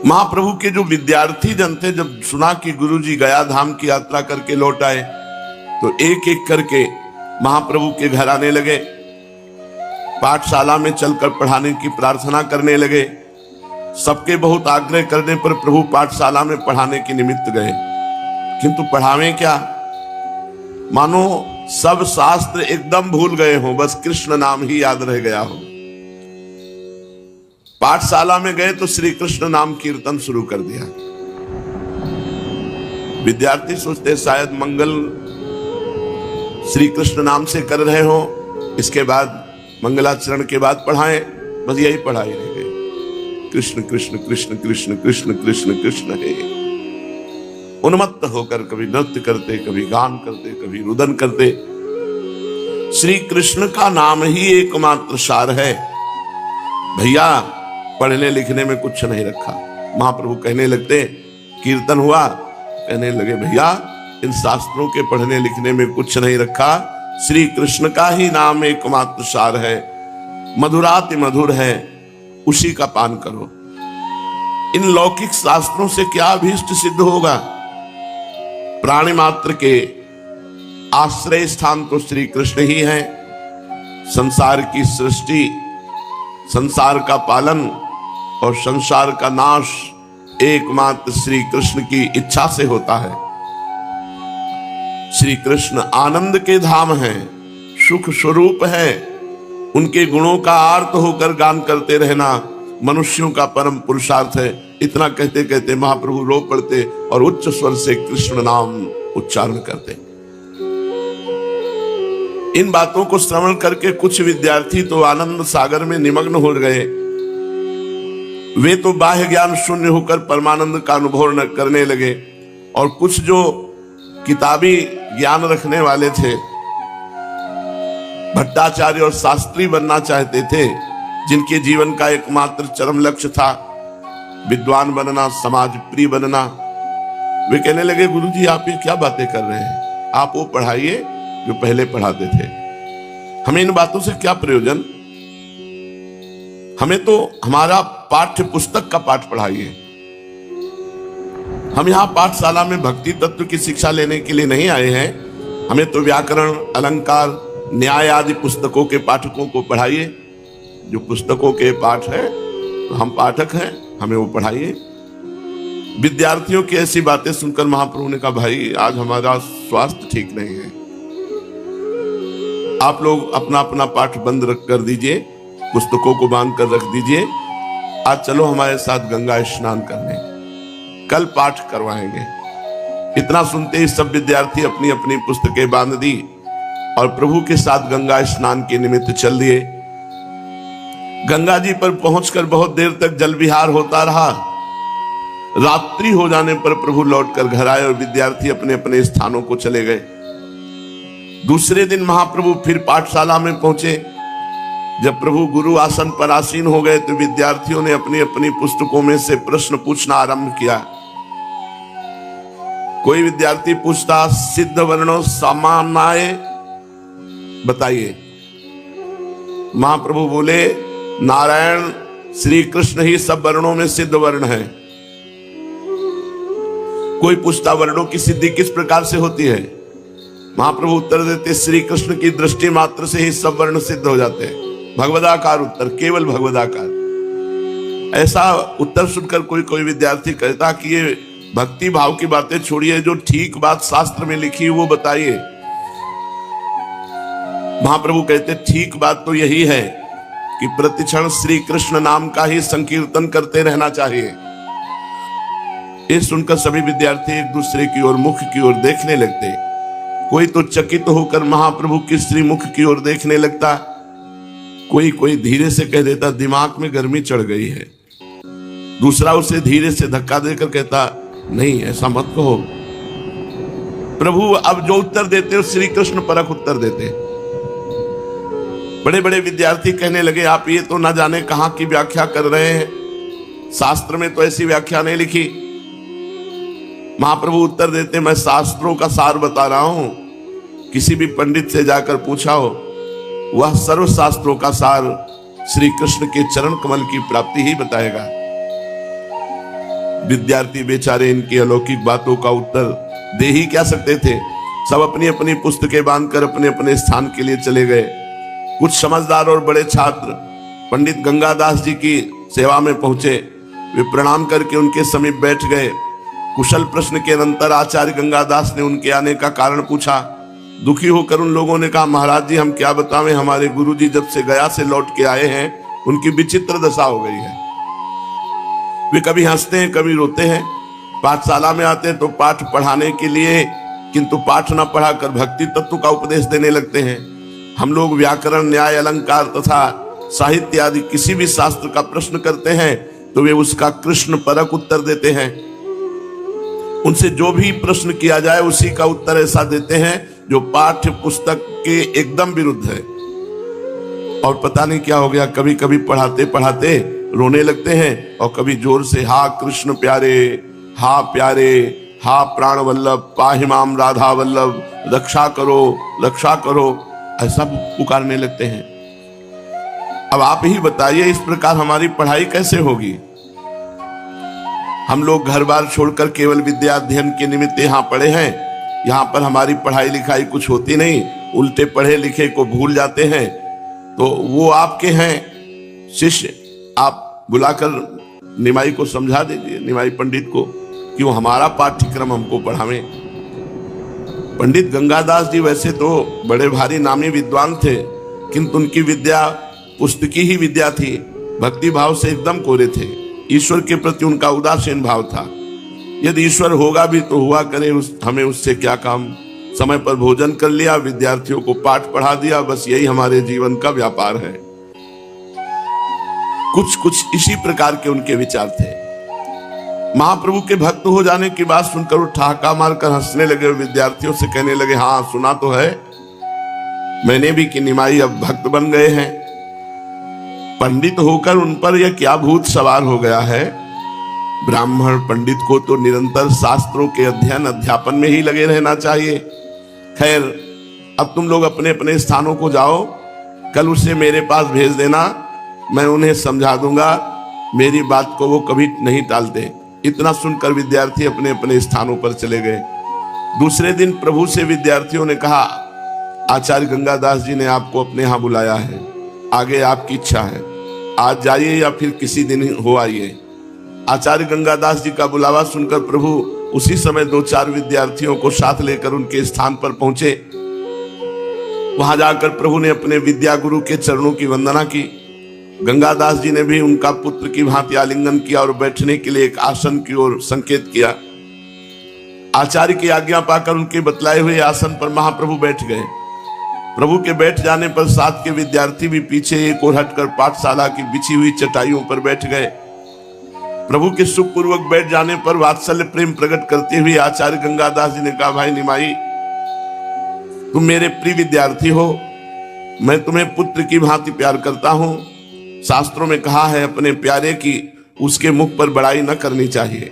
महाप्रभु के जो विद्यार्थी जन थे, जब सुना कि गुरुजी गया धाम की यात्रा करके लौट आए, तो एक एक करके महाप्रभु के घर आने लगे, पाठशाला में चलकर पढ़ाने की प्रार्थना करने लगे। सबके बहुत आग्रह करने पर प्रभु पाठशाला में पढ़ाने के निमित्त गए, किंतु पढ़ावे क्या, मानो सब शास्त्र एकदम भूल गए हो, बस कृष्ण नाम ही याद रह गया हो। पाठशाला में गए तो श्री कृष्ण नाम कीर्तन शुरू कर दिया। विद्यार्थी सोचते शायद मंगल श्री कृष्ण नाम से कर रहे हो, इसके बाद मंगलाचरण के बाद पढ़ाएं, बस यही पढ़ाई रह गई। कृष्ण कृष्ण कृष्ण कृष्ण कृष्ण कृष्ण कृष्ण है। उन्मत्त होकर कभी नृत्य करते, कभी गान करते, कभी रुदन करते। श्री कृष्ण का नाम ही एकमात्र सार है भैया, पढ़ने लिखने में कुछ नहीं रखा। महाप्रभु कहने लगते, कीर्तन हुआ, कहने लगे भैया इन शास्त्रों के पढ़ने लिखने में कुछ नहीं रखा, श्री कृष्ण का ही नाम एकमात्र सार है, मधुराति मधुर है, उसी का पान करो। इन लौकिक शास्त्रों से क्या अभीष्ट सिद्ध होगा? प्राणी मात्र के आश्रय स्थान तो श्री कृष्ण ही है। संसार की सृष्टि, संसार का पालन और संसार का नाश एकमात्र श्री कृष्ण की इच्छा से होता है। श्री कृष्ण आनंद के धाम हैं, सुख स्वरूप है। उनके गुणों का आर्त होकर गान करते रहना मनुष्यों का परम पुरुषार्थ है। इतना कहते कहते महाप्रभु रो पड़ते और उच्च स्वर से कृष्ण नाम उच्चारण करते। इन बातों को श्रवण करके कुछ विद्यार्थी तो आनंद सागर में निमग्न हो गए। वे तो बाह्य ज्ञान शून्य होकर परमानंद का अनुभव न करने लगे, और कुछ जो किताबी ज्ञान रखने वाले थे, भट्टाचार्य और शास्त्री बनना चाहते थे, जिनके जीवन का एकमात्र चरम लक्ष्य था विद्वान बनना, समाज प्रिय बनना, वे कहने लगे गुरुजी आप ये क्या बातें कर रहे हैं, आप वो पढ़ाइए जो पहले पढ़ाते थे, हमें इन बातों से क्या प्रयोजन, हमें तो हमारा पाठ्य पुस्तक का पाठ पढ़ाइए। हम यहाँ पाठशाला में भक्ति तत्व की शिक्षा लेने के लिए नहीं आए हैं, हमें तो व्याकरण, अलंकार, न्याय आदि पुस्तकों के पाठकों को पढ़ाइए। जो पुस्तकों के पाठ है तो हम पाठक हैं, हमें वो पढ़ाइए। विद्यार्थियों की ऐसी बातें सुनकर महाप्रभु ने कहा भाई आज हमारा स्वास्थ्य ठीक नहीं है, आप लोग अपना अपना पाठ बंद रख कर दीजिए, पुस्तकों को बांध कर रख दीजिए, आज चलो हमारे साथ गंगा स्नान करने, कल पाठ करवाएंगे। इतना सुनते ही सब विद्यार्थी अपनी अपनी पुस्तकें बांध दी और प्रभु के साथ गंगा स्नान के निमित्त चल दिए। गंगा जी पर पहुंचकर बहुत देर तक जल विहार होता रहा। रात्रि हो जाने पर प्रभु लौटकर घर आए और विद्यार्थी अपने अपने स्थानों को चले गए। दूसरे दिन महाप्रभु फिर पाठशाला में पहुंचे। जब प्रभु गुरु आसन पर आसीन हो गए तो विद्यार्थियों ने अपनी अपनी पुस्तकों में से प्रश्न पूछना आरंभ किया। कोई विद्यार्थी पूछता सिद्ध वर्णों सामान्य बताइए। महाप्रभु बोले नारायण श्री कृष्ण ही सब वर्णों में सिद्ध वर्ण है। कोई पूछता वर्णों की सिद्धि किस प्रकार से होती है? महाप्रभु उत्तर देते श्री कृष्ण की दृष्टि मात्र से ही सब वर्ण सिद्ध हो जाते हैं। भगवदाकार उत्तर, केवल भगवदाकार। ऐसा उत्तर सुनकर कोई कोई विद्यार्थी कहता कि ये भक्ति भाव की बातें छोड़िए, जो ठीक बात शास्त्र में लिखी वो बताइए। महाप्रभु कहते ठीक बात तो यही है कि प्रतिक्षण श्री कृष्ण नाम का ही संकीर्तन करते रहना चाहिए। ये सुनकर सभी विद्यार्थी एक दूसरे की ओर, मुख की ओर देखने लगते। कोई तो चकित होकर महाप्रभु की श्रीमुख की ओर देखने लगता, कोई कोई धीरे से कह देता दिमाग में गर्मी चढ़ गई है, दूसरा उसे धीरे से धक्का देकर कहता नहीं ऐसा मत कहो। प्रभु अब जो उत्तर देते हो श्री कृष्ण परख उत्तर देते। बड़े बड़े विद्यार्थी कहने लगे आप ये तो ना जाने कहां की व्याख्या कर रहे हैं, शास्त्र में तो ऐसी व्याख्या नहीं लिखी। महाप्रभु उत्तर देते मैं शास्त्रों का सार बता रहा हूं, किसी भी पंडित से जाकर पूछा हो वह सर्व शास्त्रों का सार श्री कृष्ण के चरण कमल की प्राप्ति ही बताएगा। विद्यार्थी बेचारे इनकी अलौकिक बातों का उत्तर दे ही क्या सकते थे। सब अपनी अपनी पुस्तकें बांधकर अपने अपने स्थान के लिए चले गए। कुछ समझदार और बड़े छात्र पंडित गंगादास जी की सेवा में पहुंचे। वे प्रणाम करके उनके समीप बैठ गए। कुशल प्रश्न के अनंतर आचार्य गंगादास ने उनके आने का कारण पूछा। दुखी होकर उन लोगों ने कहा, महाराज जी हम क्या बतावें, हमारे गुरुजी जब से गया से लौट के आए हैं उनकी विचित्र दशा हो गई है। वे कभी हंसते हैं कभी रोते हैं। पाठशाला में आते हैं तो पाठ पढ़ाने के लिए, किंतु पाठ न पढ़ाकर भक्ति तत्व का उपदेश देने लगते हैं। हम लोग व्याकरण, न्याय, अलंकार तथा साहित्य आदि किसी भी शास्त्र का प्रश्न करते हैं तो वे उसका कृष्ण परक उत्तर देते हैं। उनसे जो भी प्रश्न किया जाए उसी का उत्तर ऐसा देते हैं जो पाठ्य पुस्तक के एकदम विरुद्ध है। और पता नहीं क्या हो गया, कभी कभी पढ़ाते पढ़ाते रोने लगते हैं और कभी जोर से हा कृष्ण प्यारे, हा प्यारे, हा प्राण वल्लभ, पाहि माम राधा वल्लभ, रक्षा करो रक्षा करो, ऐसा पुकारने लगते हैं। अब आप ही बताइए इस प्रकार हमारी पढ़ाई कैसे होगी। हम लोग घर बार छोड़कर केवल विद्या अध्ययन के निमित्त यहाँ पढ़े हैं। यहाँ पर हमारी पढ़ाई लिखाई कुछ होती नहीं, उल्टे पढ़े लिखे को भूल जाते हैं। तो वो आपके हैं शिष्य, आप बुलाकर निमाई को समझा दीजिए, निमाई पंडित को, कि वो हमारा पाठ्यक्रम हमको पढ़ावें। पंडित गंगादास जी वैसे तो बड़े भारी नामी विद्वान थे, किंतु उनकी विद्या पुस्तकी ही विद्या थी। भक्ति भाव से एकदम कोरे थे। ईश्वर के प्रति उनका उदासीन भाव था। यदि ईश्वर होगा भी तो हुआ करे, हमें उससे क्या काम। समय पर भोजन कर लिया, विद्यार्थियों को पाठ पढ़ा दिया, बस यही हमारे जीवन का व्यापार है। कुछ कुछ इसी प्रकार के उनके विचार थे। महाप्रभु के भक्त हो जाने की बात सुनकर वो ठहाका मारकर हंसने लगे। विद्यार्थियों से कहने लगे, हाँ सुना तो है मैंने भी कि निमाई अब भक्त बन गए हैं। पंडित होकर उन पर यह क्या भूत सवार हो गया है। ब्राह्मण पंडित को तो निरंतर शास्त्रों के अध्ययन अध्यापन में ही लगे रहना चाहिए। खैर, अब तुम लोग अपने अपने स्थानों को जाओ, कल उसे मेरे पास भेज देना, मैं उन्हें समझा दूंगा। मेरी बात को वो कभी नहीं टालते। इतना सुनकर विद्यार्थी अपने अपने स्थानों पर चले गए। दूसरे दिन प्रभु से विद्यार्थियों ने कहा, आचार्य गंगादास जी ने आपको अपने यहाँ बुलाया है, आगे आपकी इच्छा है, आज जाइए या फिर किसी दिन हो आइए। आचार्य गंगादास जी का बुलावा सुनकर प्रभु उसी समय 2-4 विद्यार्थियों को साथ लेकर उनके स्थान पर पहुंचे। वहां जाकर प्रभु ने अपने विद्या गुरु के चरणों की वंदना की। गंगादास जी ने भी उनका पुत्र की भांति आलिंगन किया और बैठने के लिए एक आसन की ओर संकेत किया। आचार्य की आज्ञा पाकर उनके बतलाए हुए आसन पर महाप्रभु बैठ गए। प्रभु के बैठ जाने पर साथ के विद्यार्थी भी पीछे एक ओर हटकर पाठशाला की बिछी हुई चटाइयों पर बैठ गए। प्रभु के सुखपूर्वक बैठ जाने पर वात्सल्य प्रेम प्रकट करते हुए आचार्य गंगादास जी ने कहा, भाई निमाई, तुम मेरे प्रिय विद्यार्थी हो, मैं तुम्हें पुत्र की भांति प्यार करता हूं। शास्त्रों में कहा है अपने प्यारे की उसके मुख पर बड़ाई न करनी चाहिए,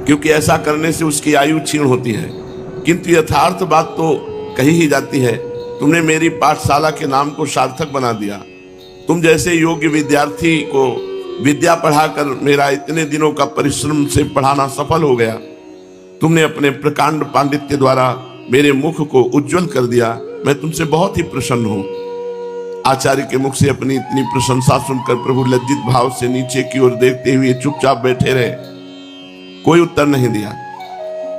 क्योंकि ऐसा करने से उसकी आयु क्षीण होती है। किंतु यथार्थ बात तो कही ही जाती है। तुमने मेरी पाठशाला के नाम को सार्थक बना दिया। तुम जैसे योग्य विद्यार्थी को विद्या पढ़ाकर मेरा इतने दिनों का परिश्रम से पढ़ाना सफल हो गया। तुमने अपने प्रकांड पांडित्य द्वारा मेरे मुख को उज्जवल कर दिया। मैं तुमसे बहुत ही प्रसन्न हूं। आचार्य के मुख से अपनी इतनी प्रशंसा सुनकर प्रभु लज्जित भाव से नीचे की ओर देखते हुए चुपचाप बैठे रहे, कोई उत्तर नहीं दिया।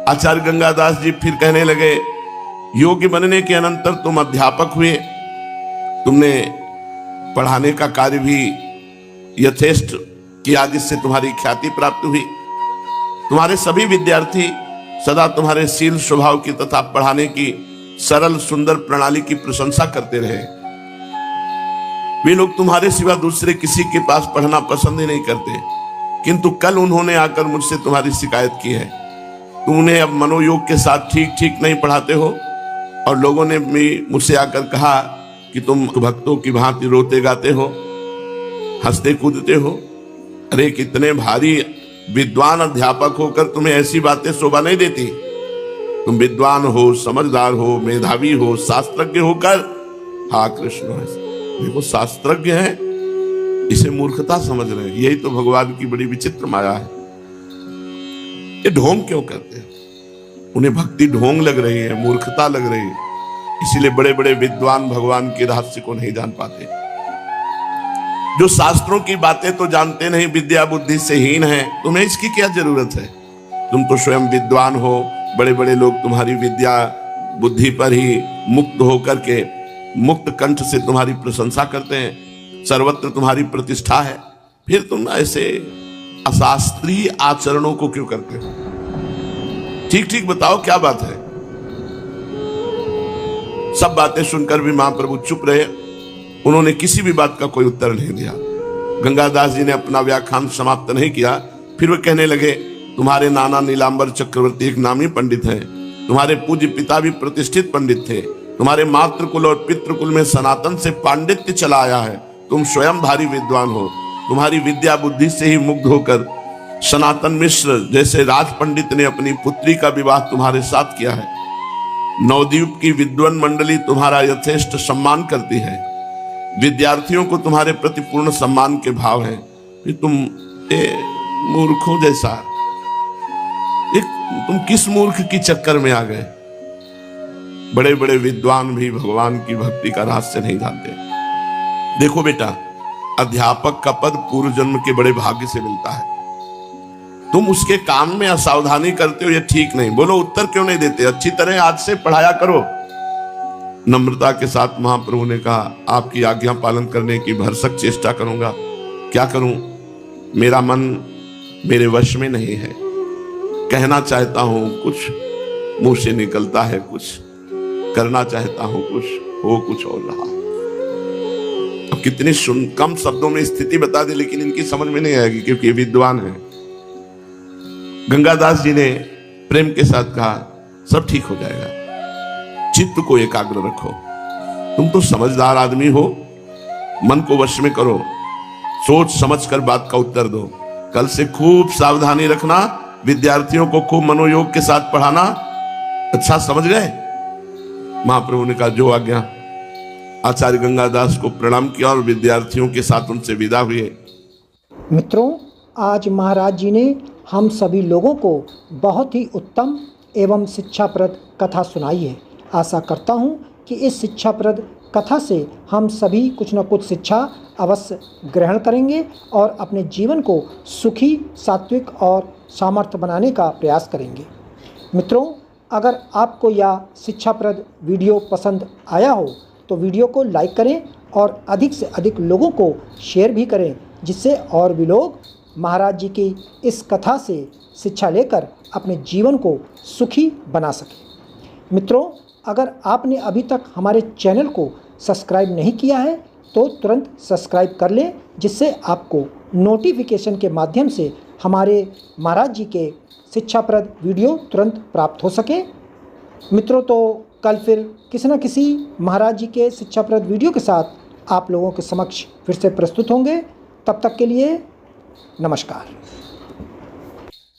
आचार्य गंगादास जी फिर कहने लगे, योग्य बनने के अनंतर तुम अध्यापक हुए। तुमने पढ़ाने का कार्य भी यथेष्ट किया, जिससे तुम्हारी ख्याति प्राप्त हुई। तुम्हारे सभी विद्यार्थी सदा तुम्हारे शील स्वभाव की तथा पढ़ाने की सरल सुंदर प्रणाली की प्रशंसा करते रहे। वे लोग तुम्हारे सिवा दूसरे किसी के पास पढ़ना पसंद ही नहीं करते, किंतु कल उन्होंने आकर मुझसे तुम्हारी शिकायत की है। तुम उन्हें अब मनोयोग के साथ ठीक ठीक नहीं पढ़ाते हो, और लोगों ने भी मुझसे आकर कहा कि तुम भक्तों की भांति रोते गाते हो, हंसते कूदते हो। अरे कितने भारी विद्वान अध्यापक होकर तुम्हें ऐसी बातें शोभा नहीं देती। तुम विद्वान हो, समझदार हो, मेधावी हो, शास्त्रज्ञ होकर, हाँ कृष्ण देखो शास्त्रज्ञ है, इसे मूर्खता समझ रहे हैं। यही तो भगवान की बड़ी विचित्र माया है। ये ढोंग क्यों करते हैं? उन्हें भक्ति ढोंग लग रही है, मूर्खता लग रही है, इसीलिए बड़े बड़े विद्वान भगवान के रहस्य को नहीं जान पाते। जो शास्त्रों की बातें तो जानते नहीं, विद्या बुद्धि से हीन है, तुम्हें इसकी क्या जरूरत है? तुम तो स्वयं विद्वान हो, बड़े बड़े लोग तुम्हारी विद्या बुद्धि पर ही मुक्त होकर के मुक्त कंठ से तुम्हारी प्रशंसा करते हैं, सर्वत्र तुम्हारी प्रतिष्ठा है, फिर तुम ऐसे अशास्त्रीय आचरणों को क्यों करते हो? ठीक ठीक बताओ क्या बात है? सब बातें सुनकर भी महाप्रभु चुप रहे, उन्होंने किसी भी बात का कोई उत्तर नहीं दिया। गंगादास जी ने अपना व्याख्यान समाप्त नहीं किया, फिर वे कहने लगे, तुम्हारे नाना नीलांबर चक्रवर्ती एक नामी पंडित हैं, तुम्हारे पूज्य पिता भी प्रतिष्ठित पंडित थे, तुम्हारे मातृकुल और पितृकुल में सनातन से पांडित्य चला आया है, तुम स्वयं भारी विद्वान हो, तुम्हारी विद्या बुद्धि से ही मुग्ध होकर सनातन मिश्र जैसे राज पंडित ने अपनी पुत्री का विवाह तुम्हारे साथ किया है, नवद्वीप की विद्वान मंडली तुम्हारा यथेष्ट सम्मान करती है, विद्यार्थियों को तुम्हारे प्रति पूर्ण सम्मान के भाव हैं, फिर तुम मूर्खों जैसा तुम किस मूर्ख की चक्कर में आ गए? बड़े बड़े विद्वान भी भगवान की भक्ति का रहस्य नहीं जानते। देखो बेटा, अध्यापक का पद पूर्व जन्म के बड़े भाग्य से मिलता है, तुम उसके काम में असावधानी करते हो, ये ठीक नहीं। बोलो उत्तर क्यों नहीं देते? अच्छी तरह आज से पढ़ाया करो। नम्रता के साथ महाप्रभु ने कहा, आपकी आज्ञा पालन करने की भरसक चेष्टा करूंगा। क्या करूं? मेरा मन मेरे वश में नहीं है, कहना चाहता हूं कुछ, मुंह से निकलता है कुछ, करना चाहता हूं कुछ, हो कुछ और रहा। अब कितनी कम शब्दों में स्थिति बता दी, लेकिन इनकी समझ में नहीं आएगी क्योंकि ये विद्वान है। गंगादास जी ने प्रेम के साथ कहा, सब ठीक हो जाएगा, चित्त को एकाग्र रखो, तुम तो समझदार आदमी हो, मन को वश में करो, सोच समझकर बात का उत्तर दो। कल से खूब सावधानी रखना, विद्यार्थियों को खूब मनोयोग के साथ पढ़ाना। अच्छा समझ गए? महाप्रभु ने कहा, जो आज्ञा। आचार्य गंगादास को प्रणाम किया और विद्यार्थियों के साथ उनसे विदा हुए। मित्रों, आज महाराज जी ने हम सभी लोगों को बहुत ही उत्तम एवं शिक्षाप्रद कथा सुनाई है। आशा करता हूँ कि इस शिक्षाप्रद कथा से हम सभी कुछ न कुछ शिक्षा अवश्य ग्रहण करेंगे और अपने जीवन को सुखी, सात्विक और सामर्थ्य बनाने का प्रयास करेंगे। मित्रों, अगर आपको यह शिक्षाप्रद वीडियो पसंद आया हो तो वीडियो को लाइक करें और अधिक से अधिक लोगों को शेयर भी करें, जिससे और भी लोग महाराज जी की इस कथा से शिक्षा लेकर अपने जीवन को सुखी बना सकें। मित्रों, अगर आपने अभी तक हमारे चैनल को सब्सक्राइब नहीं किया है तो तुरंत सब्सक्राइब कर लें, जिससे आपको नोटिफिकेशन के माध्यम से हमारे महाराज जी के शिक्षाप्रद वीडियो तुरंत प्राप्त हो सके। मित्रों, तो कल फिर किसी न किसी महाराज जी के शिक्षाप्रद वीडियो के साथ आप लोगों के समक्ष फिर से प्रस्तुत होंगे। तब तक के लिए नमस्कार।